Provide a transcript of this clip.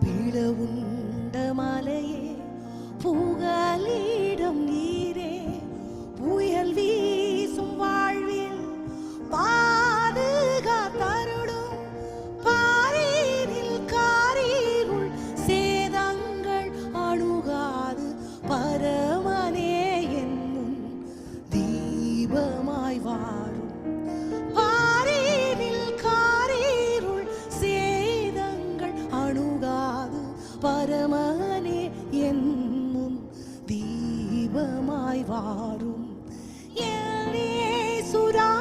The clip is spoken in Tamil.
பிளவுண்ட மலையே புகலிடம் நீரே, புயல் வீசும் வாழ்வில் பாதுகாத்தருளும். பாரீரில் காரீருள் சேதங்கள் அணுகாது பரமனே என்னும் தீபமாய் வாரும். பாரீரில் காரீருள் சேதங்கள் அணுகாது பரமனே என்னும் தீபமாய் வாரும். சுரா